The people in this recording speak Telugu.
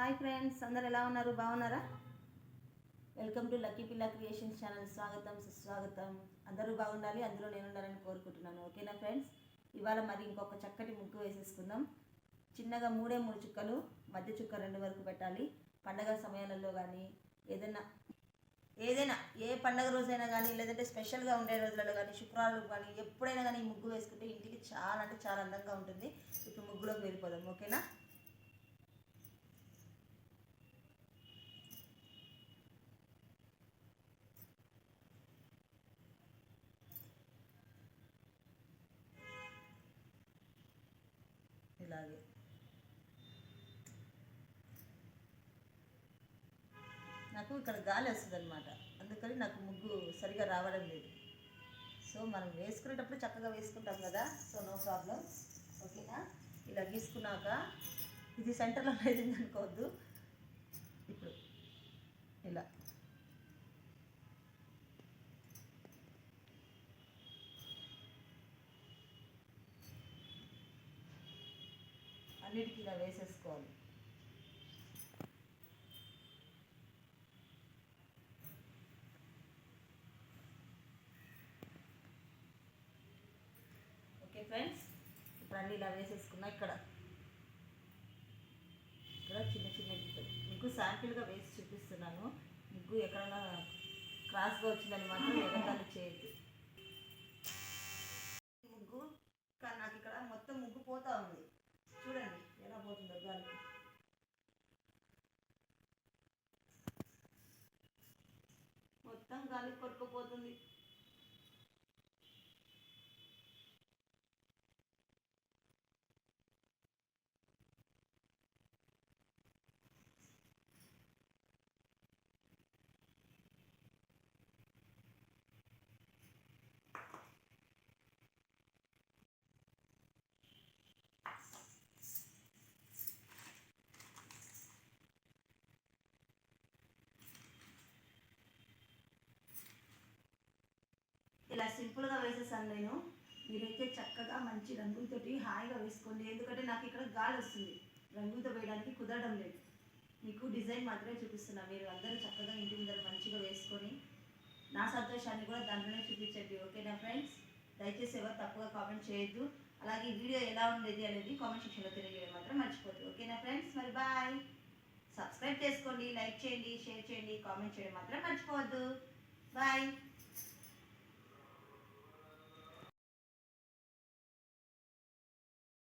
హాయ్ ఫ్రెండ్స్, అందరు ఎలా ఉన్నారు? బాగున్నారా? వెల్కమ్ టు లక్కీ పిల్ల క్రియేషన్స్ ఛానల్. స్వాగతం సుస్వాగతం. అందరూ బాగుండాలి, అందులో నేను ఉండాలని కోరుకుంటున్నాను. ఓకేనా ఫ్రెండ్స్? ఇవాళ మరి ఇంకొక చక్కటి ముగ్గు వేసేసుకుందాం. చిన్నగా 3 చుక్కలు, మధ్య చుక్క 2 వరకు పెట్టాలి. పండగ సమయాలలో కానీ ఏదైనా ఏ పండగ రోజైనా కానీ, లేదంటే స్పెషల్గా ఉండే రోజులలో కానీ, శుక్రవారం కానీ, ఎప్పుడైనా కానీ ఈ ముగ్గు వేసుకుంటే ఇంటికి చాలా అంటే చాలా అందంగా ఉంటుంది. ఇప్పుడు ముగ్గులోకి వెళ్ళిపోదాం. ఓకేనా? ఇలాగే నాకు ఇక్కడ గాలి వస్తుంది అనమాట, అందుకని నాకు ముగ్గు సరిగా రావడం లేదు. సో మనం వేసుకునేటప్పుడు చక్కగా వేసుకుంటాం కదా, సో నో ప్రాబ్లం. ఓకేనా? ఇలా గీసుకున్నాక ఇది సెంటర్లో లేదు అనుకోవద్దు. ఇప్పుడు ఇలా అన్నిటికీ ఇలా వేసేసుకోవాలి. ఓకే ఫ్రెండ్స్, ఇప్పుడు అన్నీ ఇలా వేసేసుకున్నా. ఇక్కడ చిన్న చిన్న గీతలు మీకు శాంపిల్గా వేసి చూపిస్తున్నాను. ముగ్గు ఎక్కడైనా క్రాస్గా వచ్చిందని మాత్రం ఎగతాళి చేయొద్దు. ముగ్గు కానీ నాకు ఇక్కడ మొత్తం ముగ్గు పోతా ఉంది. చూడండి ఎలా పోతుందో గాలి. మొత్తం గాలి కొట్టుకుపోతుంది. ఇలా సింపుల్గా వేసేసాను నేను. మీరైతే చక్కగా మంచి రంగులతోటి హాయిగా వేసుకోండి. ఎందుకంటే నాకు ఇక్కడ గాలి వస్తుంది, రంగులతో వేయడానికి కుదరడం లేదు. మీకు డిజైన్ మాత్రమే చూపిస్తున్నా. మీరు అందరూ చక్కగా ఇంటి ముందర మంచిగా వేసుకొని నా సంతోషాన్ని కూడా దాంట్లోనే చూపించండి. ఓకేనా ఫ్రెండ్స్? దయచేసి ఎవరు తప్పుగా కామెంట్ చేయొద్దు. అలాగే వీడియో ఎలా ఉండేది అనేది కామెంట్ సెక్షన్లో తెలియజేయడం మాత్రం మర్చిపోద్దు. ఓకేనా ఫ్రెండ్స్? మరి బాయ్. సబ్స్క్రైబ్ చేసుకోండి, లైక్ చేయండి, షేర్ చేయండి, కామెంట్ చేయడం మాత్రం మర్చిపోవద్దు. బాయ్.